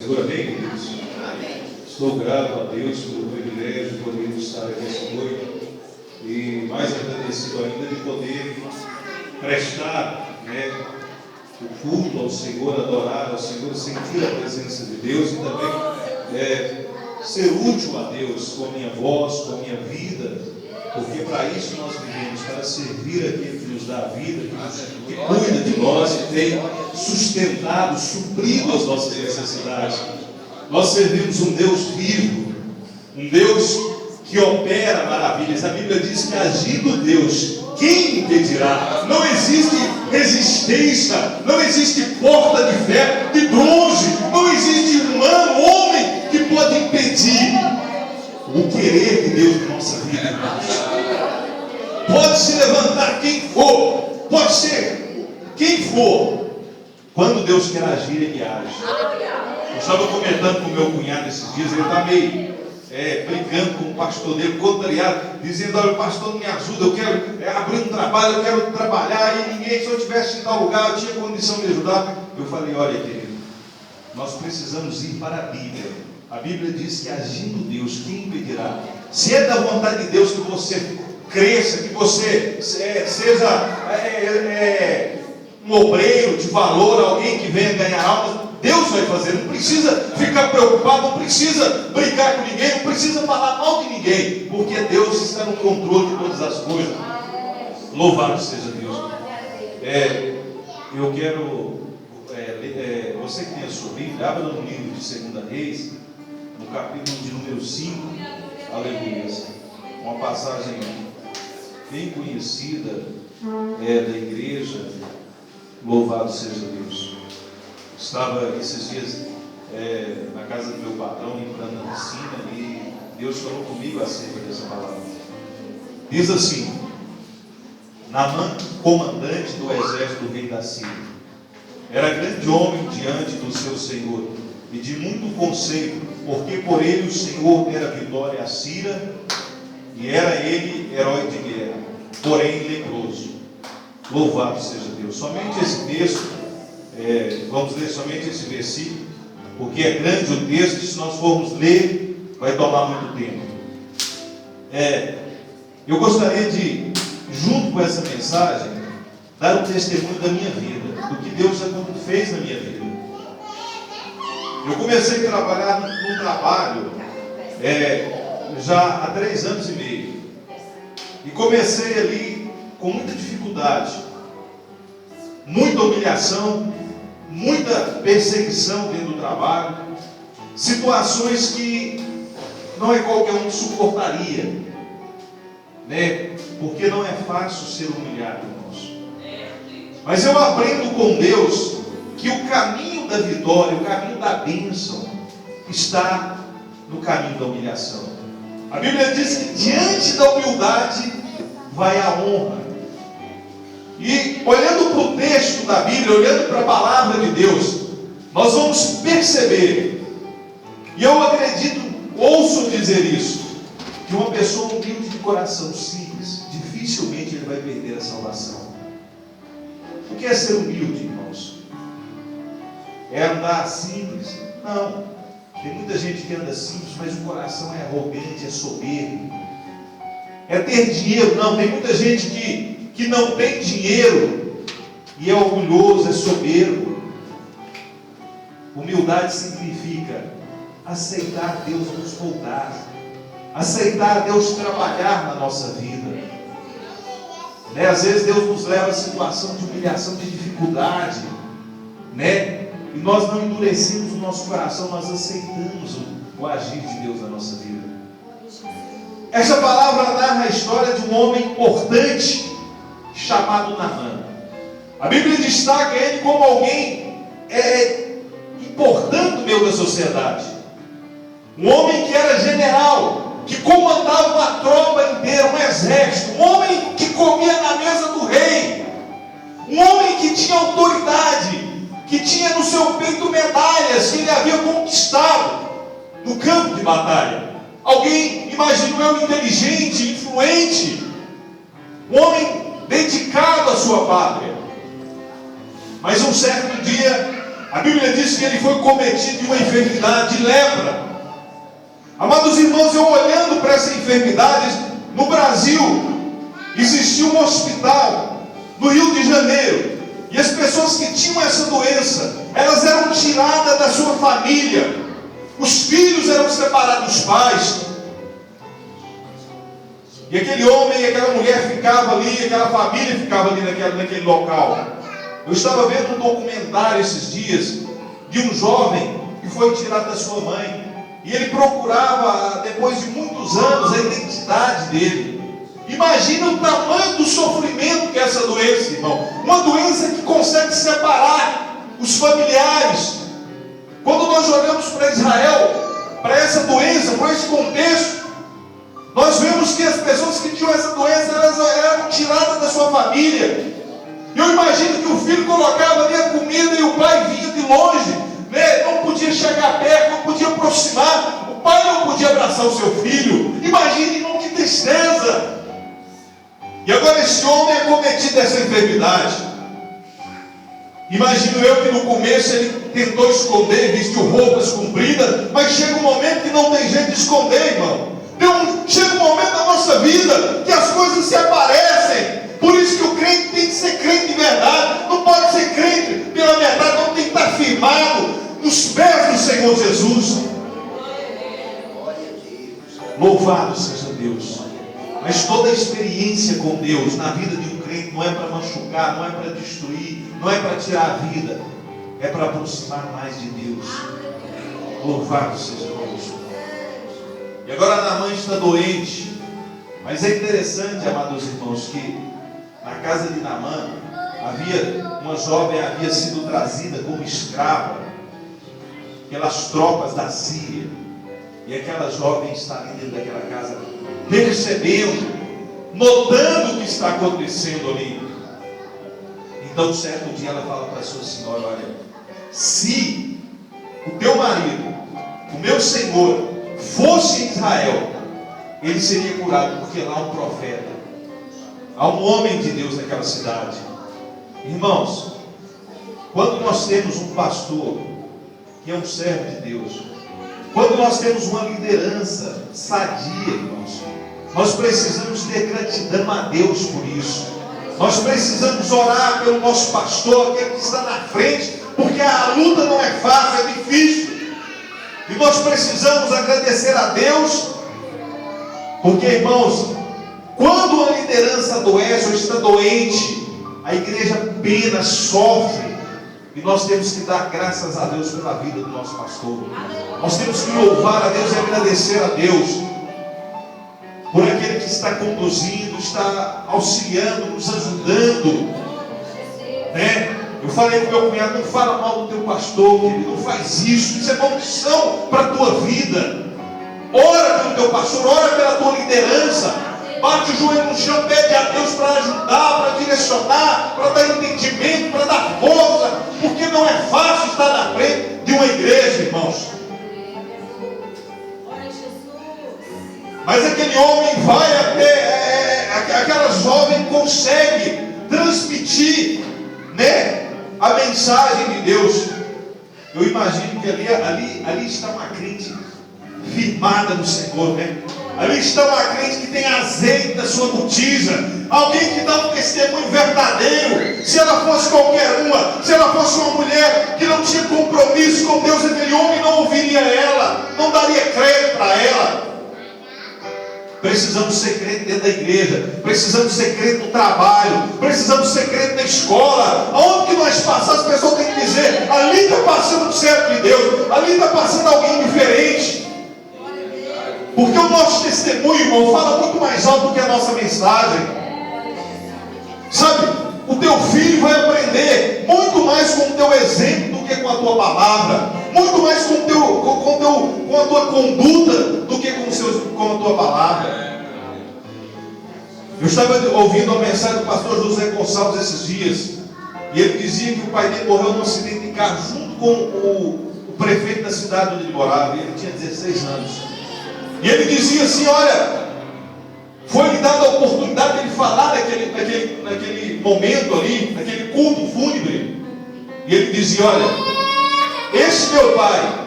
Segura bem, queridos. Estou grato a Deus pelo privilégio de poder estar aqui esta noite e mais agradecido ainda de poder prestar o culto ao Senhor, adorar ao Senhor, sentir a presença de Deus e também ser útil a Deus com a minha voz, com a minha vida, porque para isso nós vivemos, para servir aquele que nos dá a vida, que cuida de nós e tem sustentado, suprido as nossas necessidades. Nós servimos um Deus vivo, um Deus que opera maravilhas. A Bíblia diz que agindo Deus, quem impedirá? Não existe resistência, não existe porta de fé de bronze, não existe humano, homem que pode impedir o querer de Deus na nossa vida. Pode se levantar quem for, pode ser quem for. Quando Deus quer agir, Ele age. Eu estava comentando com o meu cunhado esses dias, ele está meio brincando com o pastor dele, contrariado, dizendo: olha, o pastor não me ajuda, eu quero abrir um trabalho, eu quero trabalhar, e ninguém, se eu estivesse em tal lugar, eu tinha condição de ajudar. Eu falei: olha, querido, nós precisamos ir para a Bíblia. A Bíblia diz que agindo Deus, quem impedirá? Se é da vontade de Deus que você cresça, que você seja um obreiro de valor, alguém que venha ganhar almas, Deus vai fazer. Não precisa ficar preocupado, não precisa brincar com ninguém, não precisa falar mal de ninguém, porque Deus está no controle de todas as coisas. Louvado seja Deus. Eu quero você que tem a sua Bíblia, abra no livro de 2 Reis, no capítulo de número 5. Aleluia. Uma passagem bem conhecida da igreja. Louvado seja Deus. Estava esses dias na casa do meu patrão, limpando a piscina, e Deus falou comigo acerca dessa palavra. Diz assim: Naamã, comandante do exército do rei da Síria, era grande homem diante do seu senhor e de muito conceito, porque por ele o Senhor dera vitória à Síria, e era ele herói de guerra, porém leproso. Louvado seja Deus. Somente esse texto, vamos ler somente esse versículo, porque é grande o texto, e se nós formos ler, vai tomar muito tempo. Eu gostaria de, junto com essa mensagem, dar um testemunho da minha vida, do que Deus já fez na minha vida. Eu comecei a trabalhar num trabalho já há 3 anos e meio, e comecei ali com muita dificuldade, muita humilhação, muita perseguição dentro do trabalho, situações que não é qualquer um que suportaria, porque não é fácil ser humilhado, irmãos. Mas eu aprendo com Deus que o caminho da vitória, o caminho da bênção, está no caminho da humilhação. A Bíblia diz que diante da humildade vai a honra. E olhando para o texto da Bíblia, olhando para a palavra de Deus, nós vamos perceber, e eu acredito, ouço dizer isso, que uma pessoa humilde de coração simples, dificilmente ele vai perder a salvação. O que é ser humilde, irmãos? É andar simples? Não. Tem muita gente que anda simples, mas o coração é arrogante, é soberbo. É ter dinheiro? Não. Tem muita gente que não tem dinheiro e é orgulhoso, é soberbo. Humildade significa aceitar Deus nos moldar, aceitar Deus trabalhar na nossa vida. Às vezes Deus nos leva a situação de humilhação, de dificuldade, e nós não endurecemos o nosso coração, nós aceitamos o agir de Deus na nossa vida. Essa palavra narra a história de um homem importante chamado Naamã. A Bíblia destaca ele como alguém importante no meio da sociedade. Um homem que era general, que comandava uma tropa inteira, um exército. Um homem que comia na mesa do rei. Um homem que tinha autoridade, que tinha no seu peito medalhas que ele havia conquistado no campo de batalha. Alguém, imagino eu, inteligente, influente, um homem dedicado à sua pátria. Mas um certo dia, A Bíblia diz que ele foi cometido de uma enfermidade de lepra. Amados irmãos, eu olhando para essa enfermidade, no Brasil existia um hospital no Rio de Janeiro, e as pessoas que tinham essa doença, elas eram tiradas da sua família, os filhos eram separados dos pais, e aquele homem e aquela mulher ficavam ali, aquela família ficava ali naquele local. Eu estava vendo um documentário esses dias de um jovem que foi tirado da sua mãe, e ele procurava, depois de muitos anos, a identidade dele. Imagina o tamanho do sofrimento que é essa doença, irmão. Uma doença que consegue separar os familiares. Quando nós olhamos para Israel, para essa doença, para esse contexto, nós vemos que as pessoas que tinham essa doença, elas eram tiradas da sua família. Eu imagino que o filho colocava ali a comida e o pai vinha de longe, né? Não podia chegar perto, não podia aproximar, o pai não podia abraçar o seu filho. Imagine, irmão, que tristeza. E agora esse homem é cometido dessa enfermidade. Imagino eu que no começo ele tentou esconder, vestiu roupas compridas, mas chega um momento que não tem jeito de esconder, irmão. Chega um momento da nossa vida que as coisas se aparecem. Por isso que o crente tem que ser crente de verdade. Não pode ser crente pela verdade, não tem que estar firmado nos pés do Senhor Jesus. Louvado seja Deus. Mas toda a experiência com Deus na vida de um crente não é para machucar, não é para destruir, não é para tirar a vida, é para aproximar mais de Deus. Louvado seja Deus. E agora Naamã está doente. Mas é interessante, amados irmãos, que na casa de Naamã uma jovem havia sido trazida como escrava pelas tropas da Síria. E aquela jovem está ali dentro daquela casa, percebendo, notando o que está acontecendo ali. Então certo dia ela fala para a sua senhora: olha, se o teu marido, o meu senhor, fosse em Israel, ele seria curado, porque lá há um profeta, há um homem de Deus naquela cidade. Irmãos, quando nós temos um pastor que é um servo de Deus, quando nós temos uma liderança sadia, irmãos, nós precisamos ter gratidão a Deus por isso. Nós precisamos orar pelo nosso pastor, aquele que está na frente, porque a luta não é fácil, é difícil. E nós precisamos agradecer a Deus, porque, irmãos, quando a liderança adoece ou está doente, a igreja pena, sofre. E nós temos que dar graças a Deus pela vida do nosso pastor. Nós temos que louvar a Deus e agradecer a Deus por aquele que está conduzindo, está auxiliando, nos ajudando, né? Eu falei com meu cunhado: não fala mal do teu pastor, querido, não faz isso, isso é maldição para a tua vida. Ora pelo teu pastor, ora pela tua liderança, bate o joelho no chão, pede a Deus para ajudar, para direcionar, para dar entendimento, para dar força, porque não é fácil estar na frente de uma igreja, irmãos. Mas aquele homem vai até, aquela jovem consegue transmitir, né, a mensagem de Deus. Eu imagino que ali está uma crente firmada no Senhor, né? Ali está uma crente que tem azeite na sua botija, alguém que dá um testemunho verdadeiro. Se ela fosse qualquer uma, se ela fosse uma mulher que não tinha compromisso com Deus, aquele homem não ouviria ela, não daria crédito para ela. Precisamos ser crente dentro da igreja, precisamos ser crente no trabalho, precisamos ser crente na escola. Aonde que nós passamos, as pessoas têm que dizer: ali está passando o servo de Deus, ali está passando alguém diferente. Porque o nosso testemunho, irmão, fala muito mais alto do que a nossa mensagem. Sabe, o teu filho vai aprender muito mais com o teu exemplo do que com a tua palavra, muito mais com a tua conduta do que com a tua palavra. Eu estava ouvindo a mensagem do pastor José Gonçalves esses dias, e ele dizia que o pai dele morreu num acidente de carro junto com o prefeito da cidade onde ele morava, e ele tinha 16 anos. E ele dizia assim: olha, foi-lhe dada a oportunidade de ele falar naquele momento ali, naquele culto fúnebre. E ele dizia: olha, Esse meu pai,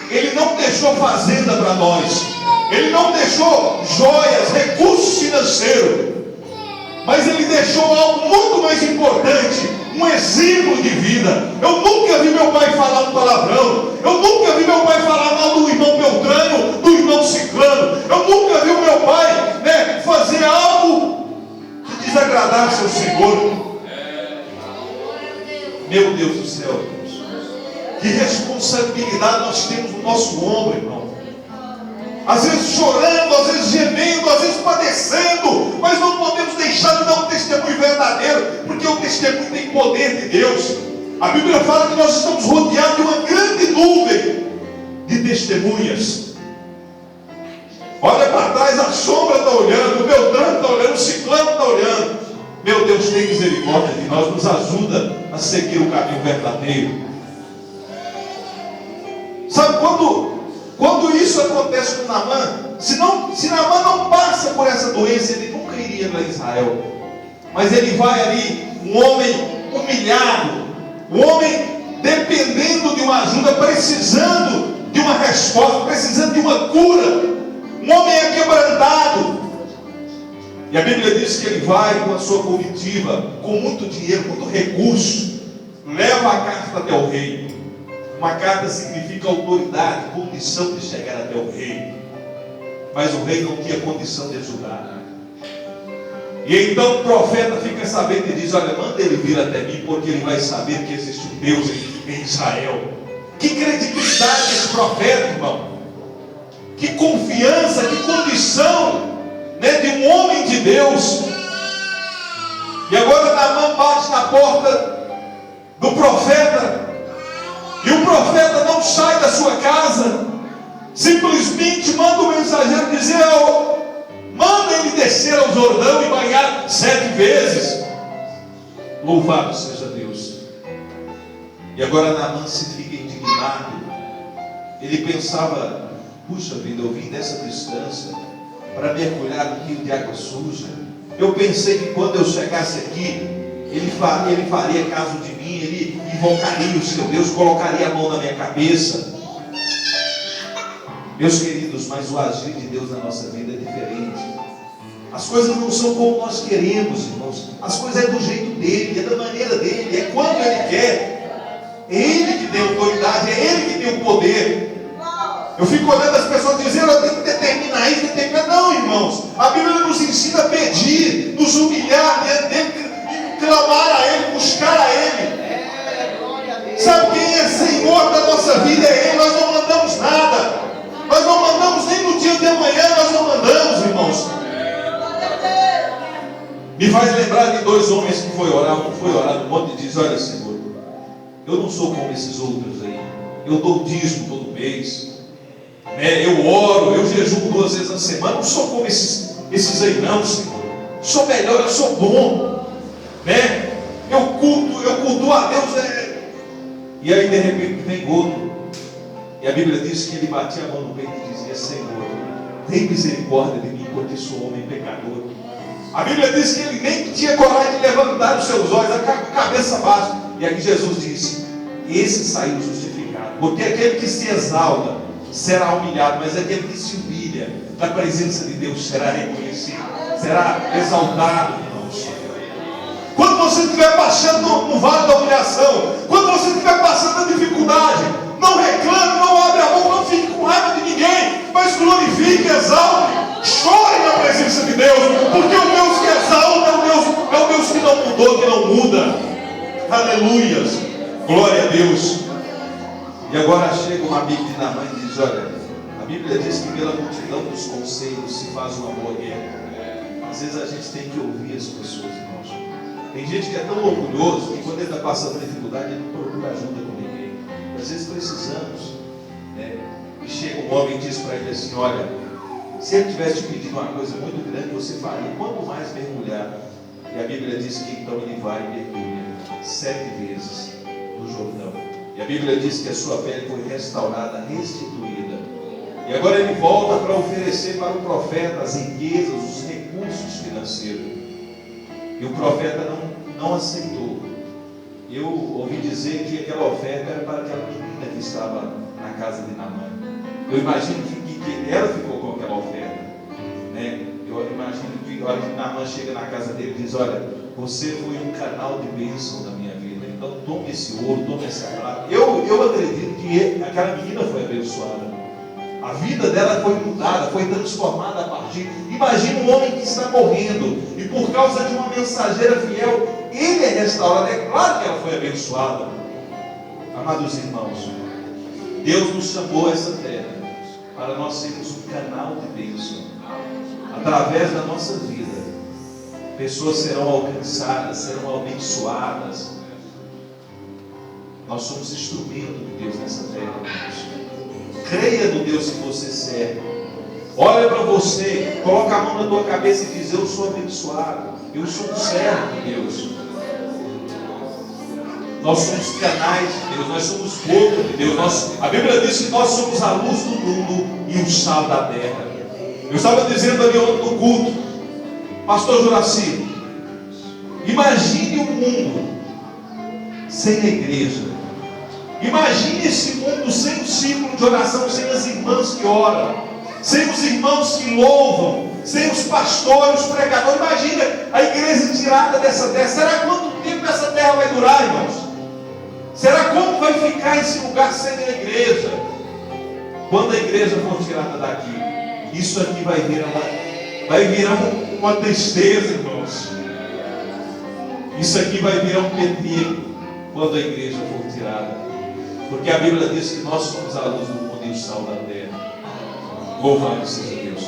ele não deixou fazenda para nós, ele não deixou joias, recursos financeiros, mas ele deixou algo muito mais importante, um exemplo de vida. Eu nunca vi meu pai falar um palavrão, eu nunca vi meu pai falar mal do irmão Beltrano, do irmão Ciclano, eu nunca vi o meu pai, fazer algo que desagradasse ao Senhor. Meu Deus do céu, irmãos, que responsabilidade nós temos no nosso ombro, irmão. Às vezes chorando, às vezes gemendo, às vezes padecendo, mas não podemos deixar de dar um testemunho verdadeiro, porque o testemunho tem poder de Deus. A Bíblia fala que nós estamos rodeados de uma grande nuvem de testemunhas. Olha para trás, a sombra está olhando, o Beltrano está olhando, o Ciclano está olhando. Meu Deus, tem misericórdia de nós, nos ajuda a seguir o caminho verdadeiro. Sabe quando isso acontece com Naamã, se Naamã não passa por essa doença, ele nunca iria para Israel. Mas ele vai ali, um homem humilhado, um homem dependendo de uma ajuda, precisando de uma resposta, precisando de uma cura, um homem aquebrantado. E a Bíblia diz que ele vai com a sua comitiva, com muito dinheiro, muito recurso, leva a carta até o rei. Uma carta significa autoridade, condição de chegar até o rei. Mas o rei não tinha condição de ajudar. E então o profeta fica sabendo e diz: olha, manda ele vir até mim, porque ele vai saber que existe um Deus em Israel. Que credibilidade esse profeta, irmão. Que confiança, que condição, de um homem de Deus. E agora Naamã bate na porta do profeta. E o profeta não sai da sua casa, simplesmente manda o mensageiro dizer: manda ele descer ao Jordão e banhar 7 vezes. Louvado seja Deus. E agora Naamã se fica indignado. Ele pensava: puxa vida, eu vim dessa distância para mergulhar no rio de água suja. Eu pensei que quando eu chegasse aqui, ele faria caso de mim, ele invocaria o seu Deus, colocaria a mão na minha cabeça. Meus queridos, mas o agir de Deus na nossa vida é diferente. As coisas não são como nós queremos, irmãos. As coisas é do jeito dele, é da maneira dele, é quando ele quer. É ele que tem autoridade, é ele que tem o poder. Eu fico olhando as pessoas dizendo: eu tenho que determinar isso, determinar. Não, irmãos, a Bíblia nos ensina a pedir, nos humilhar diante dele, clamar a ele, buscar a ele. Sabe quem é Senhor da nossa vida? É ele. Nós não mandamos nada, nós não mandamos nem no dia de amanhã, nós não mandamos, irmãos. Me faz lembrar de 2 homens que foi orar. Um foi orar no monte e diz: olha, Senhor, eu não sou como esses outros aí, eu dou dízimo todo mês, eu oro, eu jejuo 2 vezes na semana, não sou como esses aí não, Senhor. Sou melhor, eu sou bom, eu cultuo a Deus. E aí de repente vem outro, e a Bíblia diz que ele batia a mão no peito e dizia: Senhor, tem misericórdia de mim, porque sou homem pecador. A Bíblia diz que ele nem tinha coragem de levantar os seus olhos, a cabeça baixa. E aqui Jesus disse: esse saiu justificado, porque aquele que se exalta será humilhado, mas aquele que se humilha na presença de Deus será reconhecido, será exaltado, irmãos. Quando você estiver passando no vale da humilhação, quando você estiver passando a dificuldade, não reclame, não abre a mão, não fique com raiva de ninguém, mas glorifique, exalte, chore na presença de Deus, porque o Deus que exalta é o Deus que não mudou, que não muda. Aleluias, glória a Deus. E agora chega um amigo de Naamã e diz: olha, a Bíblia diz que pela multidão dos conselhos se faz uma boa guerra. Às vezes a gente tem que ouvir as pessoas, irmãos. Tem gente que é tão orgulhoso que quando ele está passando dificuldade, ele não procura ajuda com ninguém. Às vezes precisamos, E chega um homem e diz para ele assim: olha, se ele tivesse te pedido uma coisa muito grande, você faria, quanto mais mergulhar. E a Bíblia diz que então ele vai e mergulha 7 vezes no Jordão. E a Bíblia diz que a sua pele foi restaurada, restituída. E agora ele volta para oferecer para o profeta as riquezas, os recursos financeiros. E o profeta não aceitou. Eu ouvi dizer que aquela oferta era para aquela menina. menina que estava na casa de Naamã. Eu imagino que ela ficou com aquela oferta, né? Eu imagino que a hora que Naamã chega na casa dele e diz: olha, você foi um canal de bênção da minha vida, então tome esse ouro, tome essa prata. Eu acredito que aquela menina foi abençoada. A vida dela foi mudada, foi transformada a partir. Imagina um homem que está morrendo e por causa de uma mensageira fiel, ele é restaurado. É claro que ela foi abençoada. Amados irmãos, Deus nos chamou a essa terra para nós sermos um canal de bênção. Através da nossa vida, pessoas serão alcançadas, serão abençoadas. Nós somos instrumento de Deus nessa terra, irmãos. Creia no Deus que você serve. Olha para você, coloca a mão na tua cabeça e diz: eu sou abençoado, eu sou um servo de Deus. Nós somos canais de Deus, nós somos povo de Deus. A Bíblia diz que nós somos a luz do mundo e o sal da terra. Eu estava dizendo ali ontem no culto, pastor Juraci, imagine um mundo sem a igreja. Imagine esse mundo sem o círculo de oração, sem as irmãs que oram, sem os irmãos que louvam, sem os pastores, os pregadores. Imagina a igreja tirada dessa terra. Será quanto tempo essa terra vai durar, irmãos? Será quanto vai ficar esse lugar sem a igreja? Quando a igreja for tirada daqui, isso aqui vai virar uma tristeza, irmãos. Isso aqui vai virar um pedreiro quando a igreja for tirada. Porque a Bíblia diz que nós somos a luz do mundo e o sal da terra. Louvado seja Deus.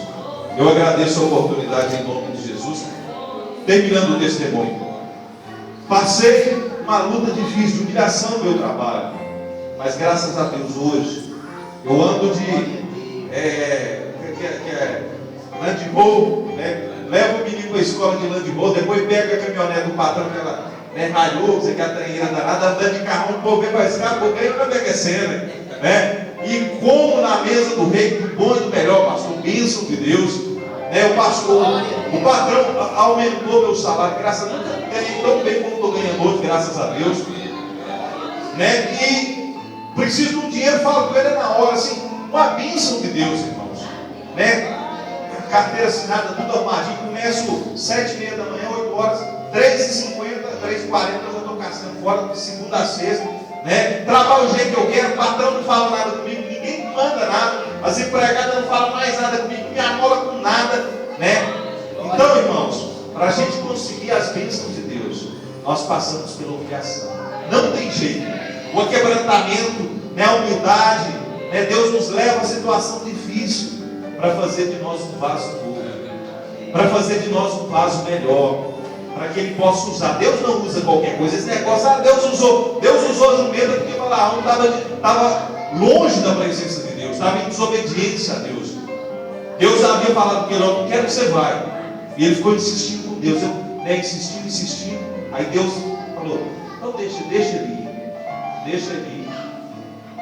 Eu agradeço a oportunidade em nome de Jesus. Terminando o testemunho. Passei uma luta difícil, de humilhação no meu trabalho. Mas graças a Deus hoje, eu ando de Land Rover, né? Levo o menino para a escola de Land Rover, depois pega a caminhonete do patrão, aquela ralhou, você quer a treina danada, andando de carro, o povo vem para escada, o povo vem para enriquecendo, né? E como na mesa do rei, do bom e do melhor, pastor, bênção de Deus, né? O patrão aumentou meu salário, graças a Deus, eu ganhei tão bem como estou ganhando hoje, graças a Deus, né? E preciso de um dinheiro, falo com ele na hora, assim, uma bênção de Deus, irmãos, né? Carteira assinada, tudo arrumadinho, começo 7h30 da manhã, 8 horas, 3h50, 3h40 eu já estou gastando fora, de segunda a sexta, né? Trabalho o jeito que eu quero, o patrão não fala nada comigo, ninguém manda nada, as empregadas não falam mais nada comigo, me amola com nada, né? Então, irmãos, para a gente conseguir as bênçãos de Deus, nós passamos pela humilhação, não tem jeito. O quebrantamento, né? A humildade, né? Deus nos leva a situação difícil para fazer de nós um vaso novo, para fazer de nós um vaso melhor, para que Ele possa usar. Deus não usa qualquer coisa. Esse negócio, Deus usou a jumenta porque Balaão estava longe da presença de Deus, estava em desobediência a Deus. Deus havia falado com ele: eu não quero que você vá. E ele ficou insistindo com Deus, insistindo. Aí Deus falou: não, deixa ele ir.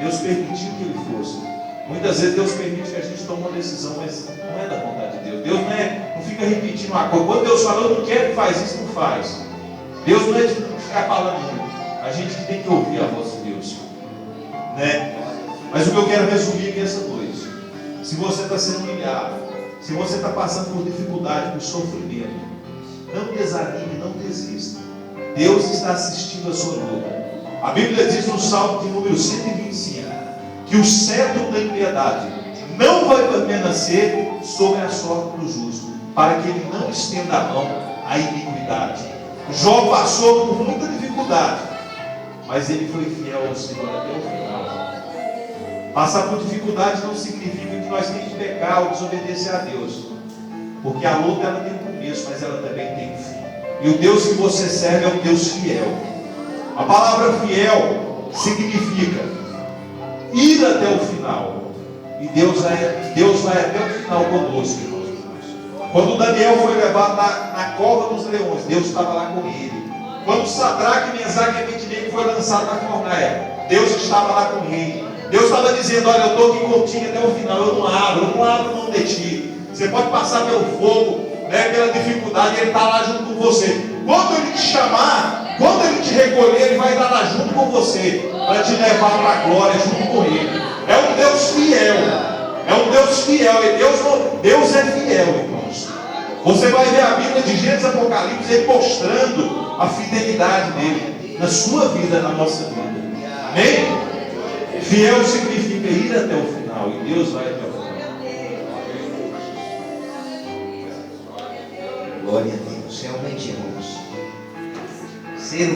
Deus permitiu que ele fosse. Muitas vezes Deus permite que a gente tome uma decisão, mas não é da vontade de Deus. Deus não fica repetindo uma coisa. Quando Deus fala: eu não quero que faz isso, não faz. Deus não é de ficar falando muito. A gente que tem que ouvir a voz de Deus, né? Mas o que eu quero resumir aqui essa noite: se você está sendo humilhado, se você está passando por dificuldade, por sofrimento, não desanime, não desista. Deus está assistindo a sua luta. A Bíblia diz no Salmo de número 125 que o cetro da impiedade não vai permanecer sobre a sorte do justo, para que ele não estenda a mão à iniquidade. Jó passou por muita dificuldade, mas ele foi fiel ao Senhor até o final. Passar por dificuldade não significa que nós temos que pecar ou desobedecer a Deus, porque a luta ela tem um começo, mas ela também tem um fim. E o Deus que você serve é um Deus fiel. A palavra fiel significa ir até o final. E Deus vai até o final conosco, irmãos. Quando Daniel foi levado na cova dos leões, Deus estava lá com ele. Quando Sadraque, Mesaque e Abednego foi lançado na fornalha, Deus estava lá com ele. Deus estava dizendo: olha, eu estou aqui contigo até o final, eu não abro mão de ti. Você pode passar pelo fogo, né, pela dificuldade, Ele está lá junto com você. Quando Ele te chamar, quando Ele te recolher, Ele vai estar lá junto com você. para te levar para a glória junto com Ele. É um Deus fiel. É um Deus fiel. E Deus é fiel, irmãos. Você vai ver a Bíblia de Gênesis e Apocalipse Ele mostrando a fidelidade dele na sua vida, na nossa vida. Amém? Fiel significa ir até o final. E Deus vai até o final. Glória a Deus. Realmente, irmãos, ser